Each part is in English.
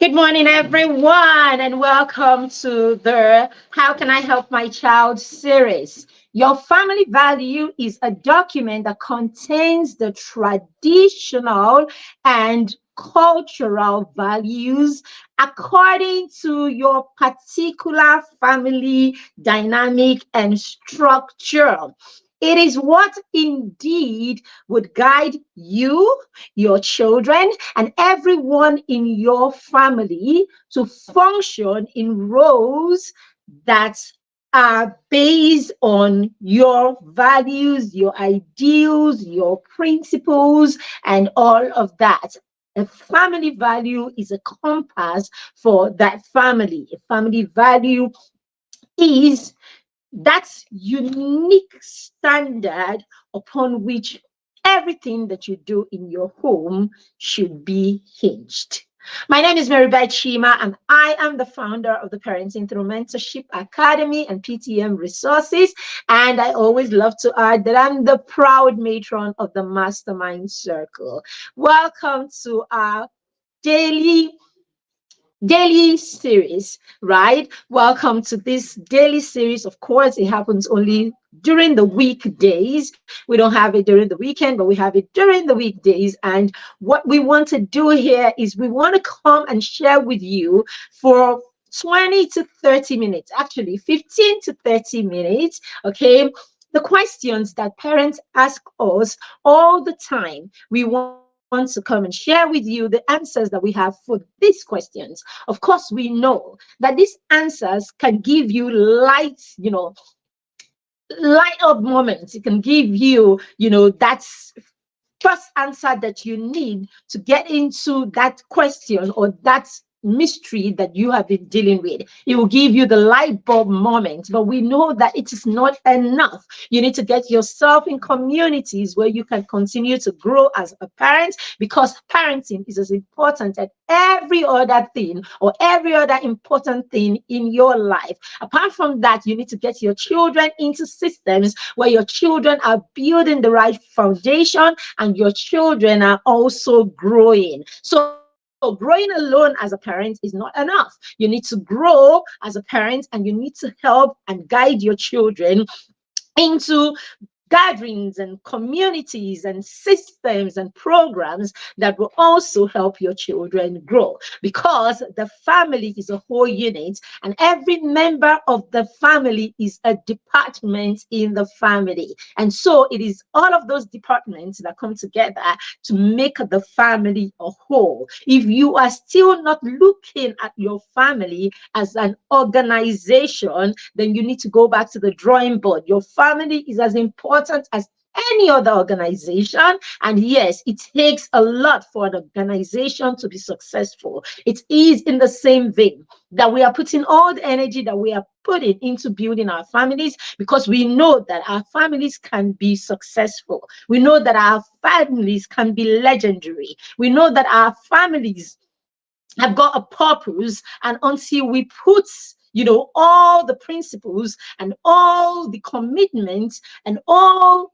Good morning, everyone, and welcome to the How Can I Help My Child series. Your family value is a document that contains the traditional and cultural values according to your particular family dynamic and structure. It is what indeed would guide you, your children, and everyone in your family to function in roles that are based on your values, your ideals, your principles, and all of that. A family value is a compass for that family. A family value is that unique standard upon which everything that you do in your home should be hinged. My name is Mary Beth Shima, and I am the founder of the Parenting Through Mentorship Academy and PTM Resources. And I always love to add that I'm the proud matron of the Mastermind Circle. Welcome to our daily series, right? Welcome to this daily series. Of course, it happens only during the weekdays. We don't have it during the weekend, but we have it during the weekdays. And what we want to do here is we want to come and share with you for 20 to 30 minutes, actually 15 to 30 minutes, okay? The questions that parents ask us all the time. We want to come and share with you the answers that we have for these questions. Of course, we know that these answers can give you light up moments. It can give you, that's first answer that you need to get into that question or that mystery that you have been dealing with. It will give you the light bulb moment, but we know that it is not enough. You need to get yourself in communities where you can continue to grow as a parent, because parenting is as important as every other thing or every other important thing in your life. Apart from that, you need to get your children into systems where your children are building the right foundation and your children are also growing. So growing alone as a parent is not enough. You need to grow as a parent, and you need to help and guide your children into gatherings and communities and systems and programs that will also help your children grow, because the family is a whole unit and every member of the family is a department in the family. And so it is all of those departments that come together to make the family a whole. If you are still not looking at your family as an organization, then you need to go back to the drawing board. Your family is as important as any other organization. And yes, it takes a lot for an organization to be successful. It is in the same vein that we are putting all the energy that we are putting into building our families, because we know that our families can be successful. We know that our families can be legendary. We know that our families have got a purpose, and until we put all the principles and all the commitments and all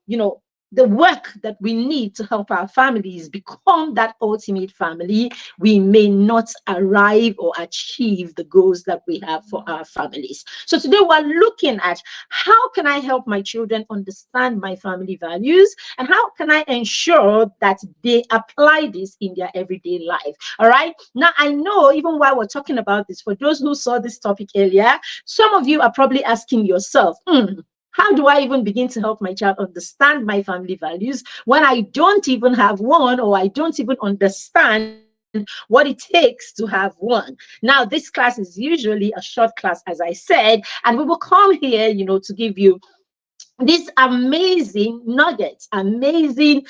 the work that we need to help our families become that ultimate family, we may not arrive or achieve the goals that we have for our families. So today we're looking at how can I help my children understand my family values, and how can I ensure that they apply this in their everyday life. All right. Now, I know even while we're talking about this, for those who saw this topic earlier, some of you are probably asking yourself, how do I even begin to help my child understand my family values when I don't even have one, or I don't even understand what it takes to have one? Now, this class is usually a short class, as I said, and we will come here, to give you these amazing nuggets, amazing,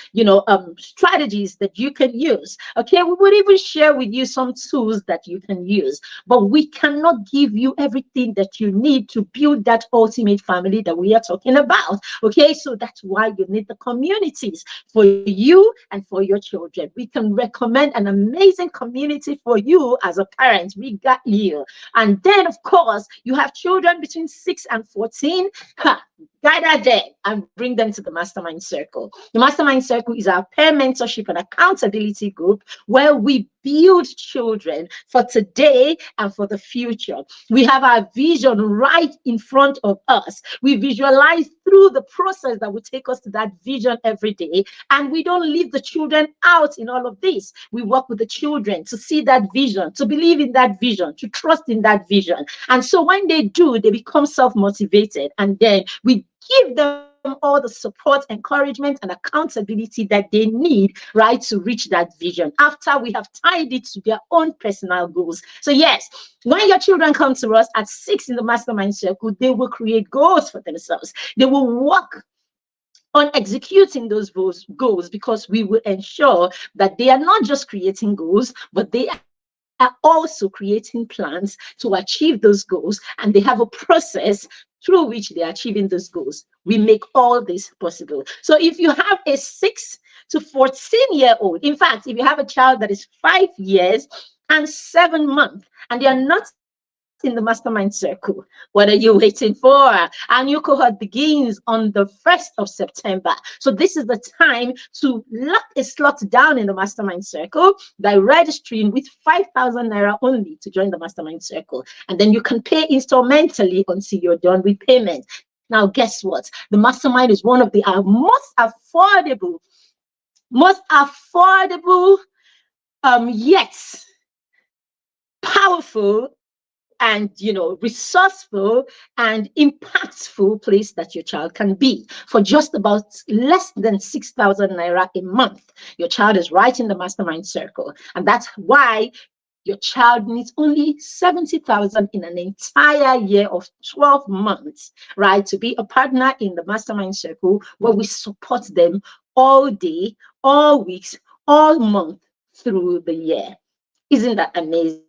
strategies that you can use. Okay, we would even share with you some tools that you can use, but we cannot give you everything that you need to build that ultimate family that we are talking about. Okay, so that's why you need the communities for you and for your children. We can recommend an amazing community for you as a parent. We got you. And then, of course, you have children between 6 and 14. Gather them and bring them to the Mastermind Circle. The Mastermind Circle is our peer mentorship and accountability group where we build children for today and for the future. We have our vision right in front of us. We visualize through the process that will take us to that vision every day. And we don't leave the children out in all of this. We work with the children to see that vision, to believe in that vision, to trust in that vision. And so when they do, they become self-motivated. And then we give them all the support, encouragement, and accountability that they need, right, to reach that vision after we have tied it to their own personal goals. So yes, when your children come to us at 6 in the mastermind circle, they will create goals for themselves. They will work on executing those goals, because we will ensure that they are not just creating goals, but they are also creating plans to achieve those goals, and they have a process through which they're achieving those goals. We make all this possible. So if you have a 6 to 14-year-old, in fact, if you have a child that is 5 years and 7 months, and they are not in the mastermind circle, what are you waiting for? Our new cohort begins on the 1st of September. So this is the time to lock a slot down in the mastermind circle by registering with 5,000 naira only to join the mastermind circle. And then you can pay installmentally until you're done with payment. Now, guess what? The mastermind is one of the most affordable, yet powerful and resourceful and impactful place that your child can be. For just about less than 6,000 naira a month, your child is right in the mastermind circle. And that's why your child needs only 70,000 in an entire year of 12 months, right, to be a partner in the mastermind circle, where we support them all day, all weeks, all month through the year. Isn't that amazing?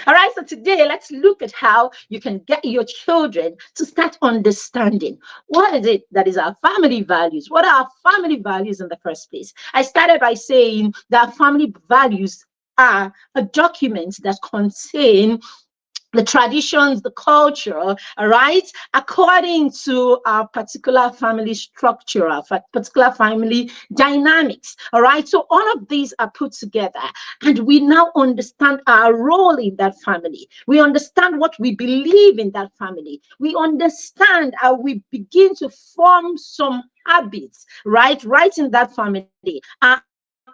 All right, so today let's look at how you can get your children to start understanding what is it that is our family values. What are our family values in the first place? I started by saying that family values are a document that contain the traditions, the culture, all right, according to our particular family structure, our particular family dynamics, all right. So all of these are put together, and we now understand our role in that family. We understand what we believe in that family. We understand how we begin to form some habits, right in that family. Our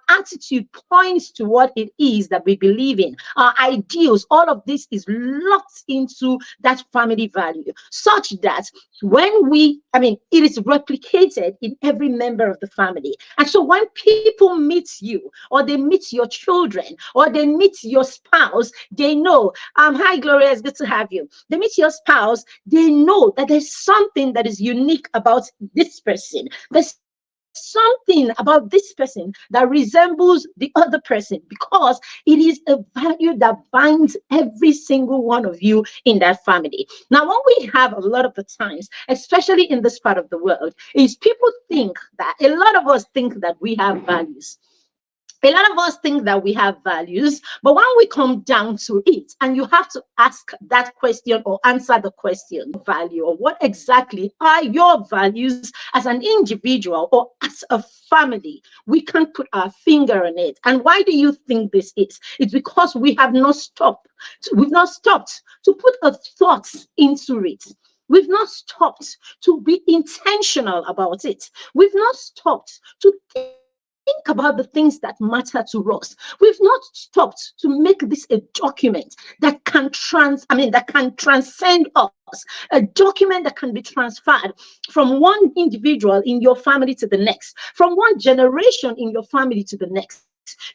attitude points to what it is that we believe in, our ideals. All of this is locked into that family value, such that when it is replicated in every member of the family. And so when people meet you, or they meet your children, or they meet your spouse, they know, hi Gloria, it's good to have you. They meet your spouse, they know that there's something that is unique about this person. There's something about this person that resembles the other person, because it is a value that binds every single one of you in that family. Now, what we have a lot of the times, especially in this part of the world, is a lot of us think that we have values. A lot of us think that we have values, but when we come down to it, and you have to ask that question or answer the question, value, or what exactly are your values as an individual or as a family, we can't put our finger on it. And why do you think this is? It's because we have not stopped. We've not stopped to put a thought into it. We've not stopped to be intentional about it. We've not stopped to think about the things that matter to us. We've not stopped to make this a document that can transcend us, a document that can be transferred from one individual in your family to the next, from one generation in your family to the next.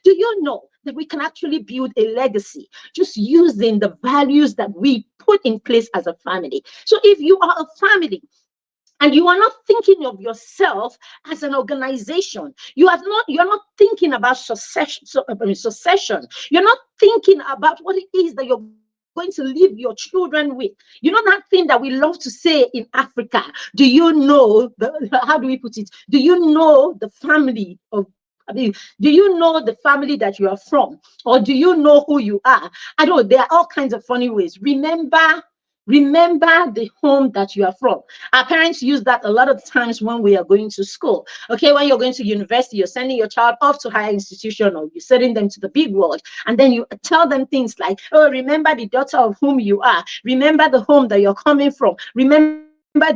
Do you know that we can actually build a legacy just using the values that we put in place as a family? So if you are a family and you are not thinking of yourself as an organization, you're not thinking about succession. You're not thinking about what it is that you're going to leave your children with. You know that thing that we love to say in Africa? Do you know how do we put it? Do you know the family of do you know the family that you are from? Or do you know who you are? I don't know. There are all kinds of funny ways. Remember Remember the home that you are from. Our parents use that a lot of times when we are going to school. Okay, when you're going to university, you're sending your child off to higher institution, or you're sending them to the big world, and then you tell them things like, oh, remember the daughter of whom you are. Remember the home that you're coming from. Remember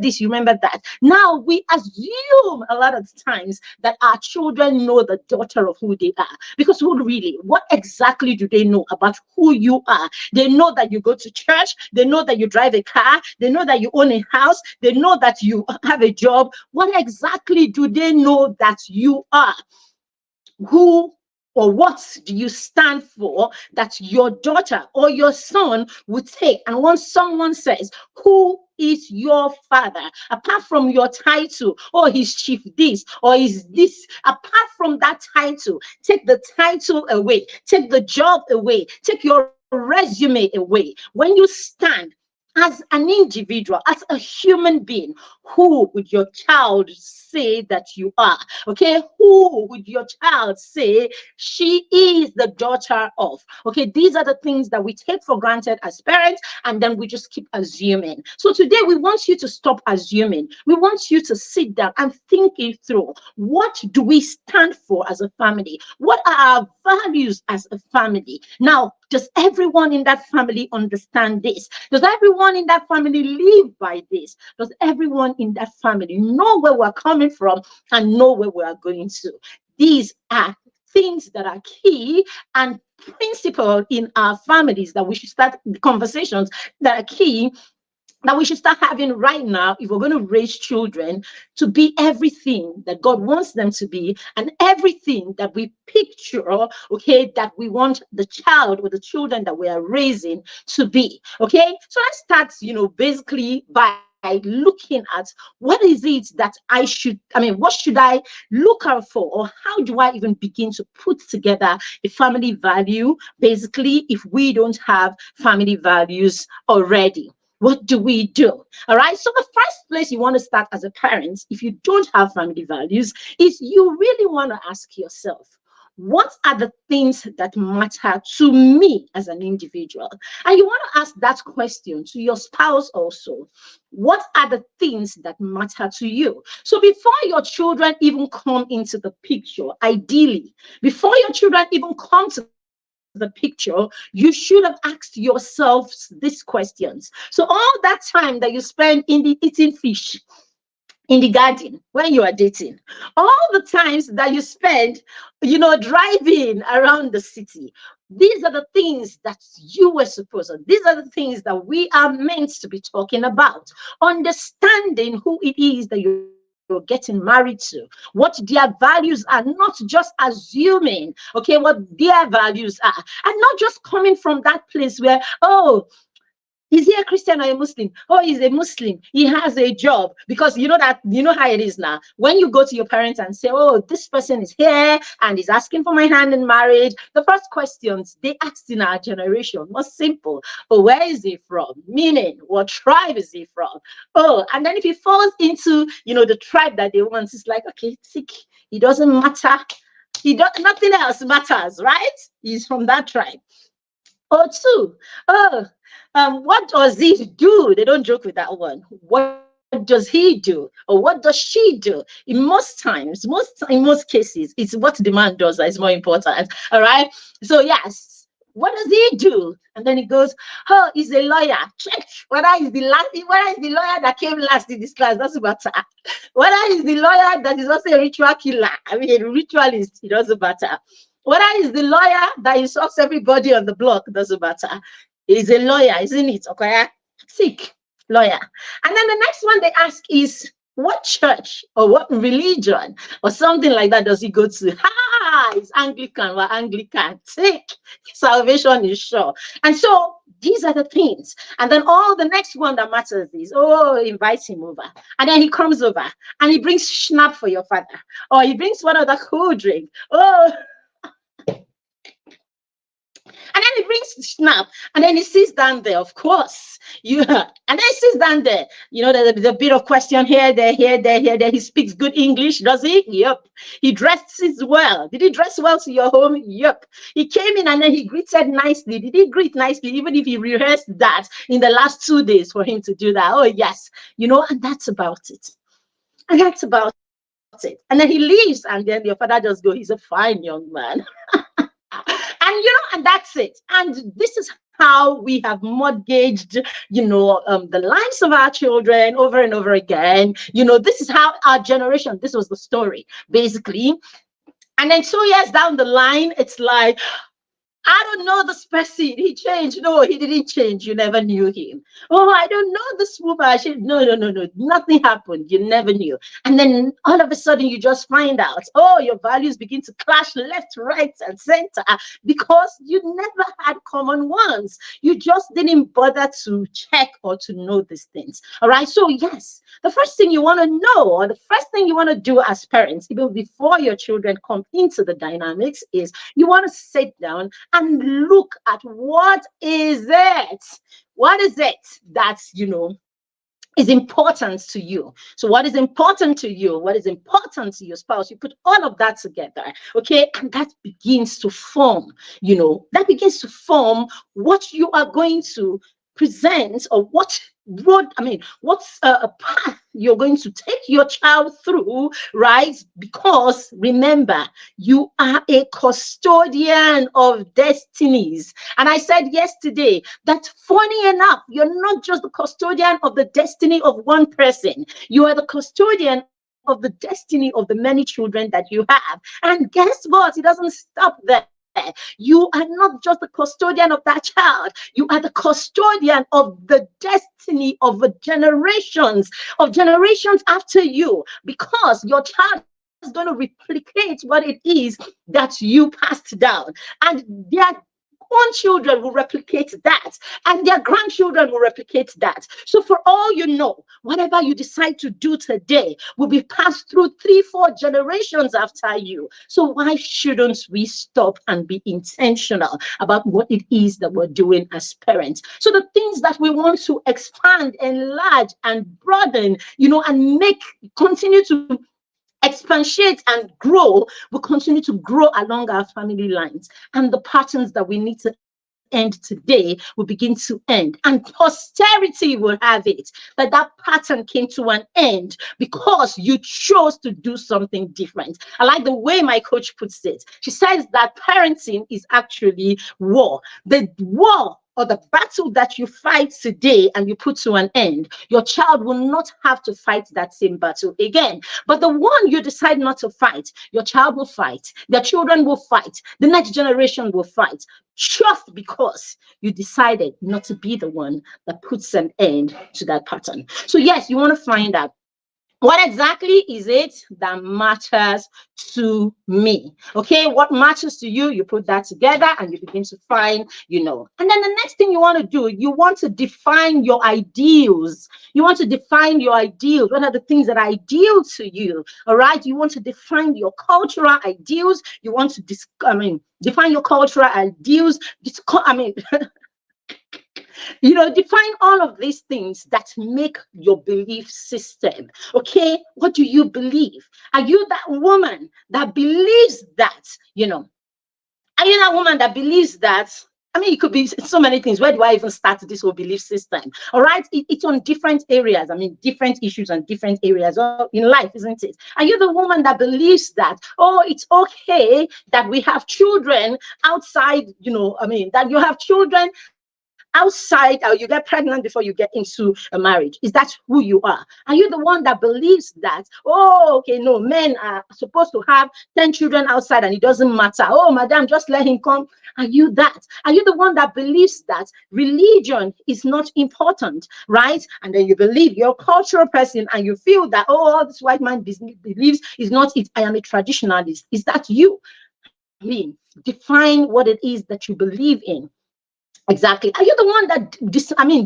this, you remember that. Now we assume a lot of times that our children know the daughter of who they are. Because who really, what exactly do they know about who you are? They know that you go to church, they know that you drive a car, they know that you own a house, they know that you have a job. What exactly do they know that you are? Who or what do you stand for that your daughter or your son would take? And once someone says, who is your father? Apart from your title, or he's chief this, or is this, apart from that title, take the title away, take the job away, take your resume away. When you stand as an individual, as a human being, who would your child say that you are? Okay, who would your child say she is the daughter of? Okay, these are the things that we take for granted as parents, and then we just keep assuming. So today we want you to stop assuming. We want you to sit down and think it through. What do we stand for as a family? What are our values as a family? Now, does everyone in that family understand this? Does everyone in that family live by this? Does everyone in that family know where we're coming from and know where we are going to? These are things that are key and principle in our families that we should start conversations that are key, that we should start having right now if we're going to raise children to be everything that God wants them to be, and everything that we picture, okay, that we want the child or the children that we are raising to be. Okay, so let's start, basically by looking at what is it that what should I look out for, or how do I even begin to put together a family value, basically, if we don't have family values already. What do we do? All right. So the first place you want to start as a parent, if you don't have family values, is you really want to ask yourself, what are the things that matter to me as an individual? And you want to ask that question to your spouse also. What are the things that matter to you? So before your children even come into the picture, ideally, before your children even come to the picture, you should have asked yourselves these questions. So all that time that you spend in the eating fish in the garden when you are dating, all the times that you spend, driving around the city, these are the things that you were supposed to, these are the things that we are meant to be talking about. Understanding who it is that you're getting married to, what their values are, not just assuming, okay, what their values are, and not just coming from that place where, oh, is he a Christian or a Muslim? Oh, he's a Muslim. He has a job. Because you know how it is now. When you go to your parents and say, oh, this person is here and is asking for my hand in marriage, the first questions they asked in our generation was simple. Oh, where is he from? Meaning, what tribe is he from? Oh, and then if he falls into, the tribe that they want, it's like, okay, sick. It doesn't matter. Nothing else matters, right? He's from that tribe. Or two, what does he do? They don't joke with that one. What does he do, or what does she do? In most cases, it's what the man does that is more important. All right. So yes, what does he do? And then he goes, oh, he's a lawyer. Check whether he's the lawyer that came last in this class. Doesn't matter. Whether he's the lawyer that is also a ritual killer. A ritualist. It doesn't matter. Whether he's the lawyer that insults everybody on the block, doesn't matter. He's a lawyer, isn't it? Okay, sick lawyer. And then the next one they ask is, what church or what religion or something like that does he go to? It's Anglican. We're Anglican. Sick. Salvation is sure. And so these are the things. And then all the next one that matters is, invite him over. And then he comes over and he brings schnapp for your father, or he brings one other cool drink. And then he brings snap. And then he sits down there, of course. And then he sits down there. There's a bit of question here, there, here, there, here, there. He speaks good English, does he? Yep. He dresses well. Did he dress well to your home? Yep. He came in and then he greeted nicely. Did he greet nicely, even if he rehearsed that in the last 2 days for him to do that? Oh, yes. And that's about it. And that's about it. And then he leaves, and then your father just goes, he's a fine young man. And that's it. And this is how we have mortgaged, the lives of our children over and over again. This is how our generation, this was the story, basically. And then 2 years down the line, it's like, I don't know this person. He changed. No, he didn't change. You never knew him. Oh, I don't know this woman. No. Nothing happened. You never knew. And then all of a sudden, you just find out, oh, your values begin to clash left, right, and center because you never had common ones. You just didn't bother to check or to know these things. All right. So, yes, the first thing you want to know, or the first thing you want to do as parents, even before your children come into the dynamics, is you want to sit down and look at what is it that is important to you. So what is important to you, what is important to your spouse, you put all of that together, okay, and that begins to form what you are going to present, or what's a path you're going to take your child through, right? Because remember, you are a custodian of destinies. And I said yesterday that, funny enough, you're not just the custodian of the destiny of one person, you are the custodian of the destiny of the many children that you have. And guess what? It doesn't stop there. You are not just the custodian of that child, you are the custodian of the destiny of generations after you, because your child is going to replicate what it is that you passed down, and their own children will replicate that, and their grandchildren will replicate that. So for all you know, whatever you decide to do today will be passed through 3-4 generations after you. So why shouldn't we stop and be intentional about what it is that we're doing as parents? So the things that we want to expand, enlarge, and broaden, and continue to expatiate and grow, will continue to grow along our family lines, and the patterns that we need to end today will begin to end, and posterity will have it that pattern came to an end because you chose to do something different. I like the way my coach puts it. She says that parenting is actually war. The war, or the battle that you fight today and you put to an end, your child will not have to fight that same battle again. But the one you decide not to fight, your child will fight, their children will fight, the next generation will fight, just because you decided not to be the one that puts an end to that pattern. So yes, you want to find out, what exactly is it that matters to me? Okay, what matters to you, you put that together and you begin to find, And then the next thing you want to do, you want to define your ideals. You want to define your ideals. What are the things that are ideal to you? All right, you want to define your cultural ideals. You want to define your cultural ideals. Define all of these things that make your belief system. Okay, what do you believe? Are you that woman that believes that, are you that woman that believes that? It could be so many things. Where do I even start this whole belief system? All right, it's on different areas. Different issues on different areas in life, isn't it? Are you the woman that believes that, it's okay that we have children outside, that you have children outside, or you get pregnant before you get into a marriage? Is that who you are? Are you the one that believes that, no, men are supposed to have 10 children outside and it doesn't matter? Oh, madam, just let him come. Are you that? Are you the one that believes that religion is not important, right? And then you believe, you're a cultural person, and you feel that, all this white man believes is not it. I am a traditionalist. Is that you? Define what it is that you believe in. Exactly. Are you the one that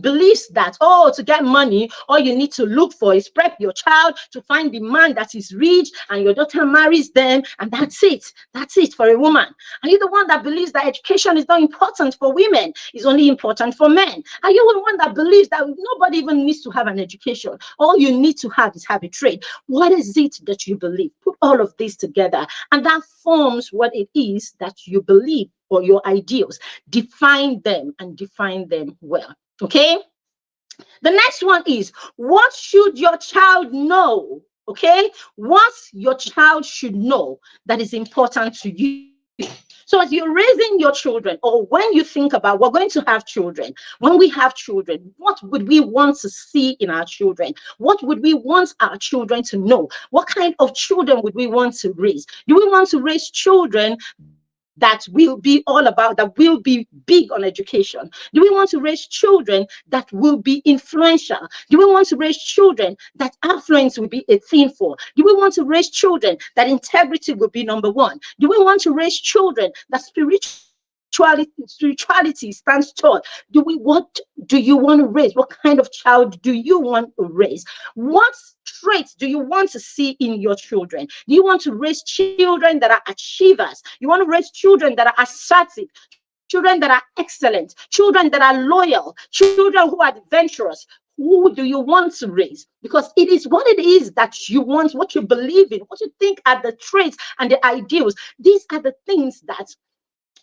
believes that, oh, to get money, all you need to look for is prep your child to find the man that is rich, and your daughter marries them, and that's it. That's it for a woman. Are you the one that believes that education is not important for women, it's only important for men? Are you the one that believes that nobody even needs to have an education? All you need to have is have a trade. What is it that you believe? Put all of this together, and that forms what it is that you believe, or your ideals. Define them, and define them well. Okay. The next one is, what should your child know? Okay. What your child should know that is important to you. So as you're raising your children, or when you think about, we're going to have children. When we have children, what would we want to see in our children? What would we want our children to know? What kind of children would we want to raise? Do we want to raise children that will be all about, that will be big on education? Do we want to raise children that will be influential? Do we want to raise children that affluence will be a thing for? Do we want to raise children that integrity will be number one? Do we want to raise children that spirituality stands tall? What do you want to raise? What kind of child do you want to raise? What traits do you want to see in your children? Do you want to raise children that are achievers? You want to raise children that are assertive, children that are excellent, children that are loyal, children who are adventurous? Who do you want to raise? Because it is what it is that you want, what you believe in, what you think are the traits and the ideals. These are the things that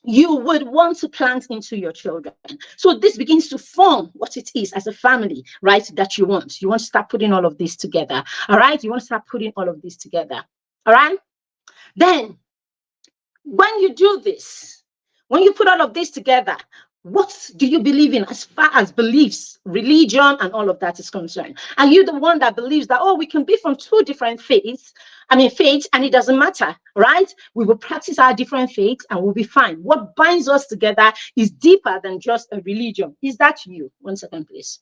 you would want to plant into your children. So this begins to form what it is as a family, right? That you want. You want to start putting all of this together. All right. You want to start putting all of this together. All right. Then when you do this, when you put all of this together, what do you believe in as far as beliefs, religion, and all of that is concerned? Are you the one that believes that, oh, we can be from two different faiths, and it doesn't matter, right? We will practice our different faiths and we'll be fine. What binds us together is deeper than just a religion. Is that you? 1 second, please.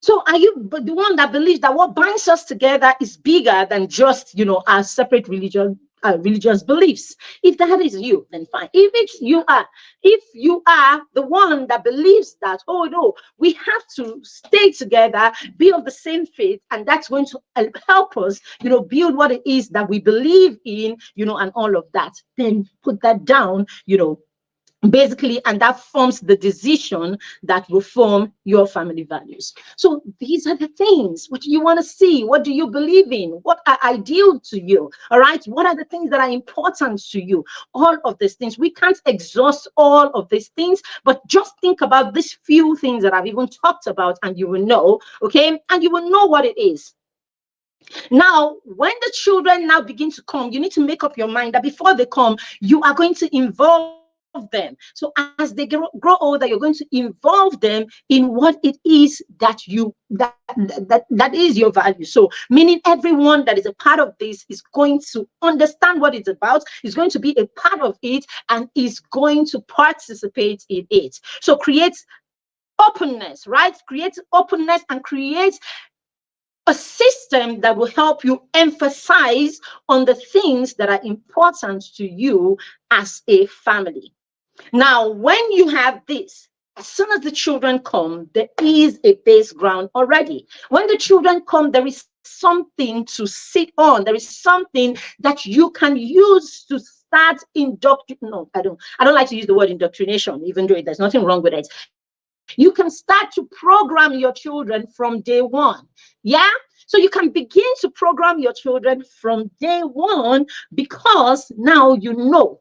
So are you the one that believes that what binds us together is bigger than just, our separate religious beliefs? If that is you, then fine. If you are the one that believes that, oh no, we have to stay together, be of the same faith, and that's going to help us, build what it is that we believe in, and all of that, then put that down, basically, and that forms the decision that will form your family values. So these are the things. What do you want to see? What do you believe in? What are ideal to you? All right. What are the things that are important to you? All of these things. We can't exhaust all of these things, but just think about these few things that I've even talked about, and you will know. Okay. And you will know what it is. Now, when the children now begin to come, you need to make up your mind that before they come, you are going to involve them. So as they grow older, you're going to involve them in what it is that that is your value. So meaning everyone that is a part of this is going to understand what it's about, is going to be a part of it, and is going to participate in it. So create openness, right? Create openness and create a system that will help you emphasize on the things that are important to you as a family. Now, when you have this, as soon as the children come, there is a base ground already. When the children come, there is something to sit on. There is something that you can use to start no, I don't like to use the word indoctrination, even though there's nothing wrong with it. You can start to program your children from day one. Yeah. So you can begin to program your children from day one, because now you know.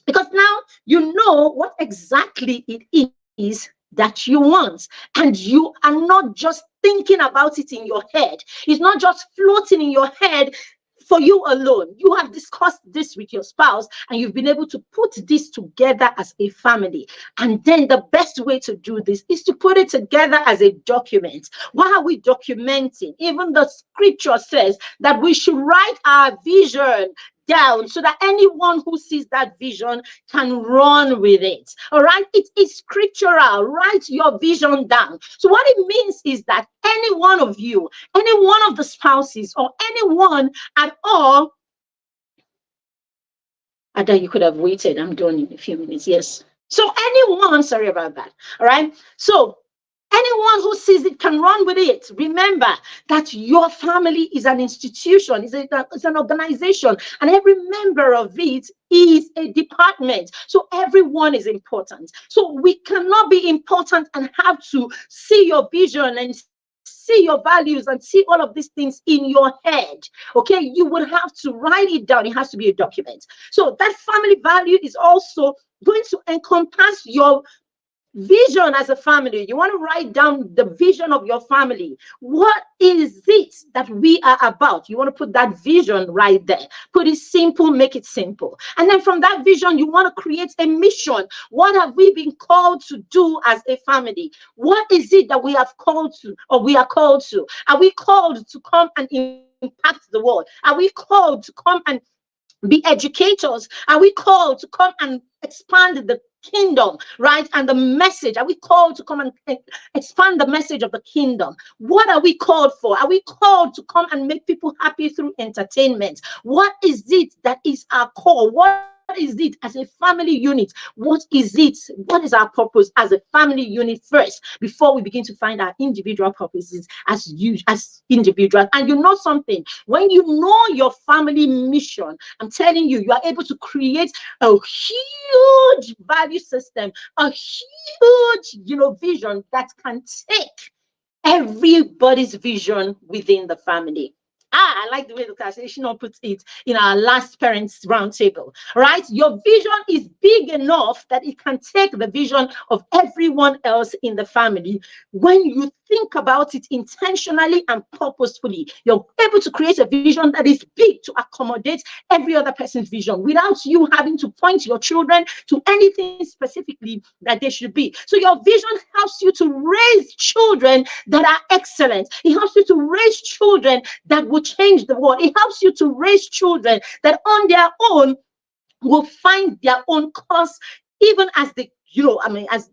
Because now you know what exactly it is that you want, and you are not just thinking about it in your head. It's not just floating in your head for you alone. You have discussed this with your spouse, and you've been able to put this together as a family. And then the best way to do this is to put it together as a document. Why are we documenting? Even the scripture says that we should write our vision down so that anyone who sees that vision can run with it. All right. It is scriptural. Write your vision down. So what it means is that any one of you, any one of the spouses, or anyone at all Ada, you could have waited. I'm done in a few minutes. Yes. So anyone, sorry about that. All right. So anyone who sees it can run with it. Remember that your family is an institution, it's an organization, and every member of it is a department. So everyone is important. So we cannot be important and have to see your vision and see your values and see all of these things in your head. Okay, you would have to write it down. It has to be a document. So that family value is also going to encompass your vision as a family. You want to write down the vision of your family. What is it that we are about? You want to put that vision right there. Put it simple, make it simple. And then from that vision, you want to create a mission. What have we been called to do as a family? What is it that we have called to, or we are called to? Are we called to come and impact the world? Are we called to come and be educators? Are we called to come and expand the kingdom, right? And the message, are we called to come and expand the message of the kingdom? What are we called for? Are we called to come and make people happy through entertainment? What is it that is our call? What is it as a family unit? What is it? What is our purpose as a family unit first, before we begin to find our individual purposes as individuals? And you know something, when you know your family mission, I'm telling you, you are able to create a huge value system, a huge, vision that can take everybody's vision within the family. I like the way the translation puts it in our last parents roundtable, right? Your vision is big enough that it can take the vision of everyone else in the family. When you think about it intentionally and purposefully, you're able to create a vision that is big to accommodate every other person's vision without you having to point your children to anything specifically that they should be. So your vision helps you to raise children that are excellent. It helps you to raise children that will change the world. It helps you to raise children that on their own will find their own course, even as they, as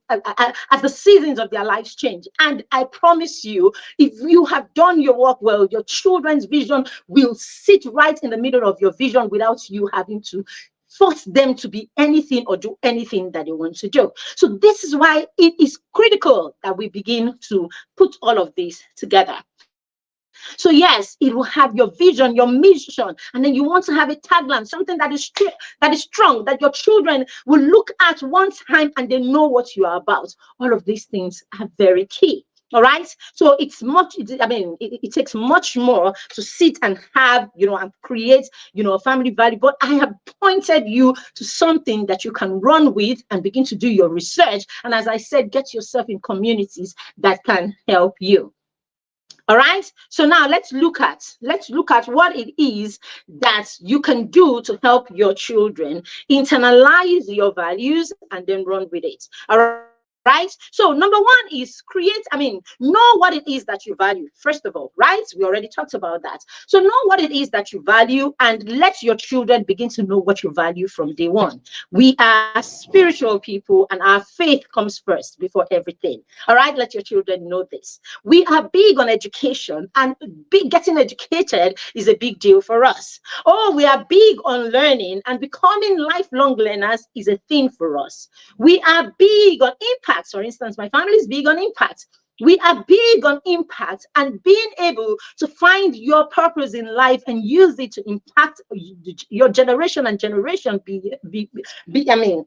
the seasons of their lives change. And I promise you, if you have done your work well, your children's vision will sit right in the middle of your vision without you having to force them to be anything or do anything that they want to do. So this is why it is critical that we begin to put all of this together. So yes, it will have your vision, your mission, and then you want to have a tagline, something that is strong, that your children will look at one time and they know what you are about. All of these things are very key. All right. So it takes much more to sit and have, and create, a family value. But I have pointed you to something that you can run with and begin to do your research. And as I said, get yourself in communities that can help you. All right. So now let's look at what it is that you can do to help your children internalize your values and then run with it. All right. So number one is know what it is that you value. First of all, right? We already talked about that. So know what it is that you value and let your children begin to know what you value from day one. We are spiritual people and our faith comes first before everything. All right. Let your children know this. We are big on education, and getting educated is a big deal for us. Oh, we are big on learning, and becoming lifelong learners is a thing for us. We are big on impact. For instance, my family is big on impact. We are big on impact and being able to find your purpose in life and use it to impact your generation and generation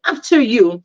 after you.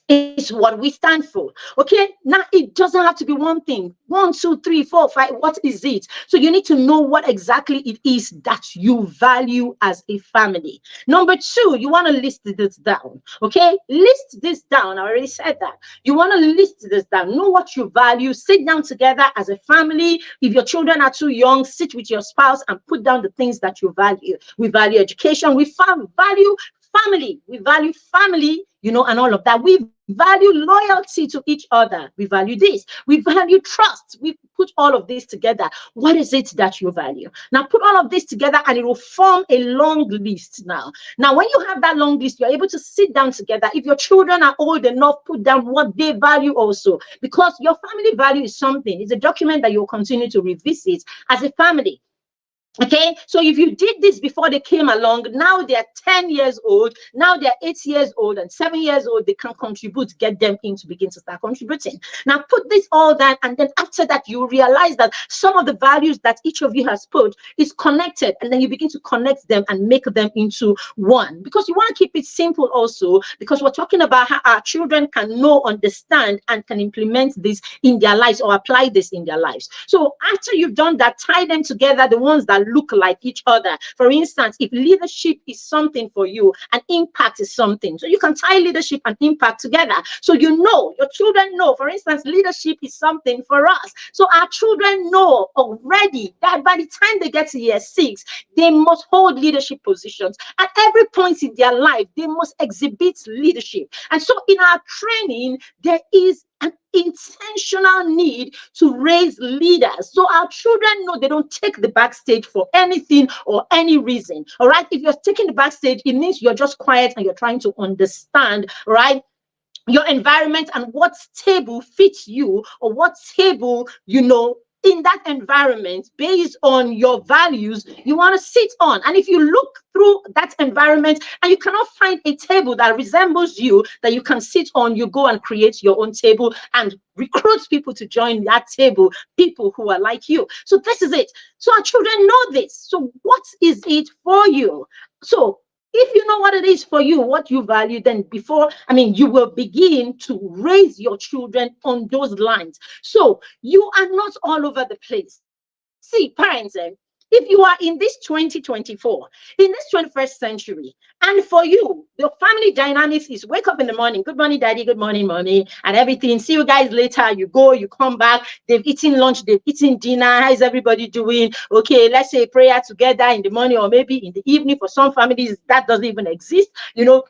Is what we stand for. Okay, now it doesn't have to be one thing. 1, 2, 3, 4, 5. What is it? So you need to know what exactly it is that you value as a family. Number 2, you want to list this down. Okay, list this down. I already said that. You want to list this down. Know what you value. Sit down together as a family. If your children are too young, sit with your spouse and put down the things that you value. We value education. We value family. We value family, and all of that. We value loyalty to each other. We value this. We value trust. We put all of this together. What is it that you value? Now put all of this together and it will form a long list. Now when you have that long list, you're able to sit down together. If your children are old enough, put down what they value also, because your family value is something. It's a document that you'll continue to revisit as a family. Okay, so if you did this before they came along, now they're 10 years old, now they're 8 years old and 7 years old, they can contribute, get them in to begin to start contributing. Now put this all down, and then after that, you realize that some of the values that each of you has put is connected, and then you begin to connect them and make them into one, because you want to keep it simple also, because we're talking about how our children can know, understand, and can implement this in their lives or apply this in their lives. So after you've done that, tie them together, the ones that look like each other. For instance, if leadership is something for you and impact is something, so you can tie leadership and impact together. So you know, your children know, for instance, leadership is something for us. So our children know already that by the time they get to year 6, they must hold leadership positions. At every point in their life, they must exhibit leadership. And so in our training, there is an intentional need to raise leaders, so our children know they don't take the backstage for anything or any reason. All right, if you're taking the backstage, it means you're just quiet and you're trying to understand, right, your environment and what table fits you, or what table, you know, in that environment based on your values you want to sit on. And if you look through that environment and you cannot find a table that resembles you that you can sit on, you go and create your own table and recruit people to join that table, people who are like you. So this is it. So our children know this. So what is it for you? So if you know what it is for you, what you value, then you will begin to raise your children on those lines. So you are not all over the place. See, parents, if you are in this 2024, in this 21st century, and for you, the family dynamics is wake up in the morning, good morning, daddy, good morning, mommy, and everything. See you guys later. You go, you come back. They've eaten lunch, they've eaten dinner. How's everybody doing? Okay, let's say prayer together in the morning or maybe in the evening. For some families, that doesn't even exist, you know.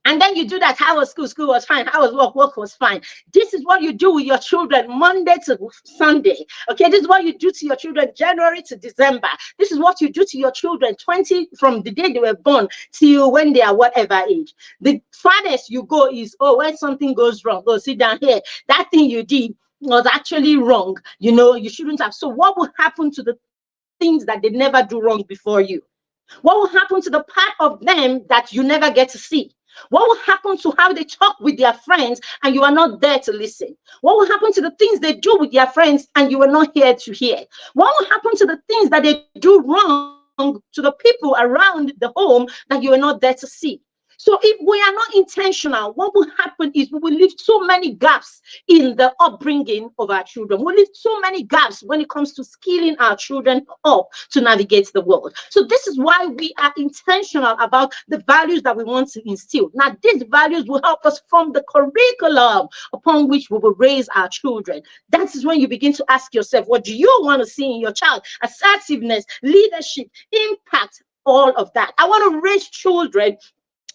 And then you do that. How was school? School was fine. How was work? Work was fine. This is what you do with your children Monday to Sunday. Okay, this is what you do to your children January to December. This is what you do to your children 20 from the day they were born till when they are whatever age. The farthest you go is, oh, when something goes wrong, go sit down here. That thing you did was actually wrong. You know, you shouldn't have. So what will happen to the things that they never do wrong before you? What will happen to the part of them that you never get to see? What will happen to how they talk with their friends and you are not there to listen? What will happen to the things they do with their friends and you are not here to hear? What will happen to the things that they do wrong to the people around the home that you are not there to see? So if we are not intentional, what will happen is we will leave so many gaps in the upbringing of our children. We'll leave so many gaps when it comes to skilling our children up to navigate the world. So this is why we are intentional about the values that we want to instill. Now, these values will help us form the curriculum upon which we will raise our children. That is when you begin to ask yourself, what do you want to see in your child? Assertiveness, leadership, impact, all of that. I want to raise children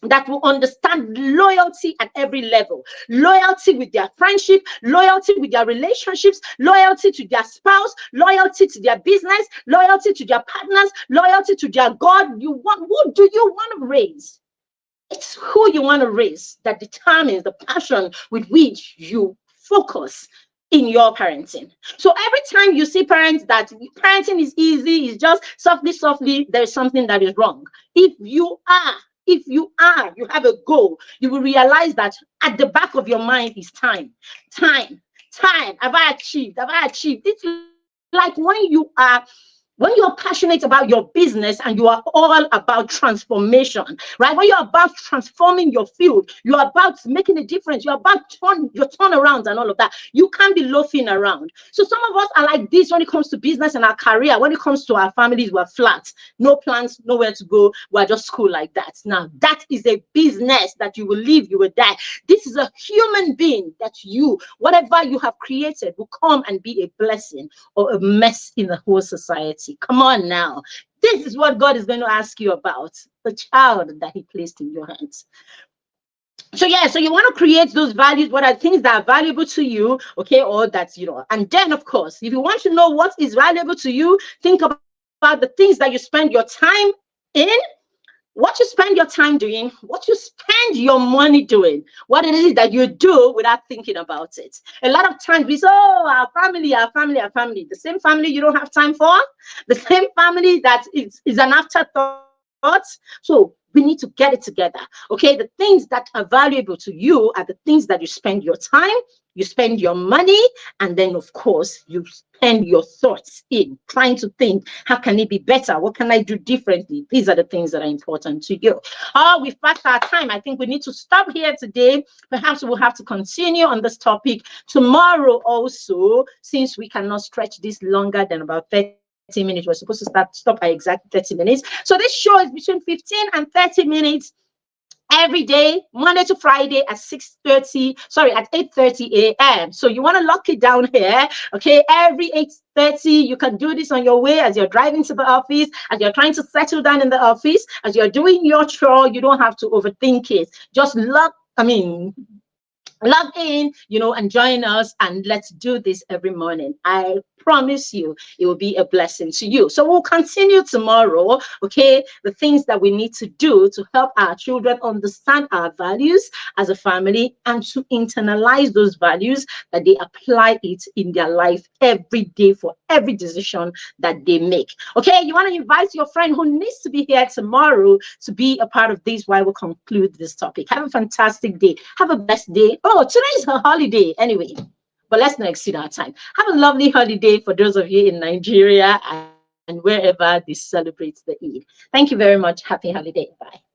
that will understand loyalty at every level. Loyalty with their friendship, loyalty with their relationships, loyalty to their spouse, loyalty to their business, loyalty to their partners, loyalty to their God. Who do you want to raise? It's who you want to raise that determines the passion with which you focus in your parenting. So every time you see parents that parenting is easy, it's just softly, there's something that is wrong. If you have a goal, you will realize that at the back of your mind is time. Have I achieved? It's like when you're passionate about your business and you are all about transformation, right? When you're about transforming your field, you're about making a difference, you're about your turnarounds and all of that. You can't be loafing around. So some of us are like this when it comes to business and our career. When it comes to our families, we're flat. No plans, nowhere to go. We're just cool like that. Now, that is a business that you will live, you will die. This is a human being that whatever you have created will come and be a blessing or a mess in the whole society. Come on now. This is what God is going to ask you about, the child that he placed in your hands. So you want to create those values. What are things that are valuable to you? Okay, or that's, and then of course, if you want to know what is valuable to you, think about the things that you spend your time in. what you spend your time doing, what you spend your money doing, what it is that you do without thinking about it. A lot of times we say, oh, our family, our family, our family. The same family you don't have time for, the same family that is an afterthought. So we need to get it together. Okay, the things that are valuable to you are the things that you spend your time, you spend your money, and then of course you spend your thoughts in trying to think, how can it be better? What can I do differently? These are the things that are important to you. Oh, we've passed our time. I think we need to stop here today. Perhaps we'll have to continue on this topic tomorrow also, since we cannot stretch this longer than about 30 minutes. We're supposed to stop by exact 30 minutes. So this show is between 15 and 30 minutes every day, Monday to Friday at 6:30, sorry, at 8:30 a.m. So you want to lock it down here, okay? Every 8:30, you can do this on your way as you're driving to the office, as you're trying to settle down in the office, as you're doing your chore. You don't have to overthink it. Just log in, and join us, and let's do this every morning. I promise you it will be a blessing to you. So we'll continue tomorrow, okay? The things that we need to do to help our children understand our values as a family and to internalize those values, that they apply it in their life every day for every decision that they make. Okay, you want to invite your friend who needs to be here tomorrow to be a part of this while we conclude this topic. Have a fantastic day. Have a blessed day. Oh, today is a holiday anyway, but let's not exceed our time. Have a lovely holiday for those of you in Nigeria and wherever they celebrate the Eid. Thank you very much. Happy holiday. Bye.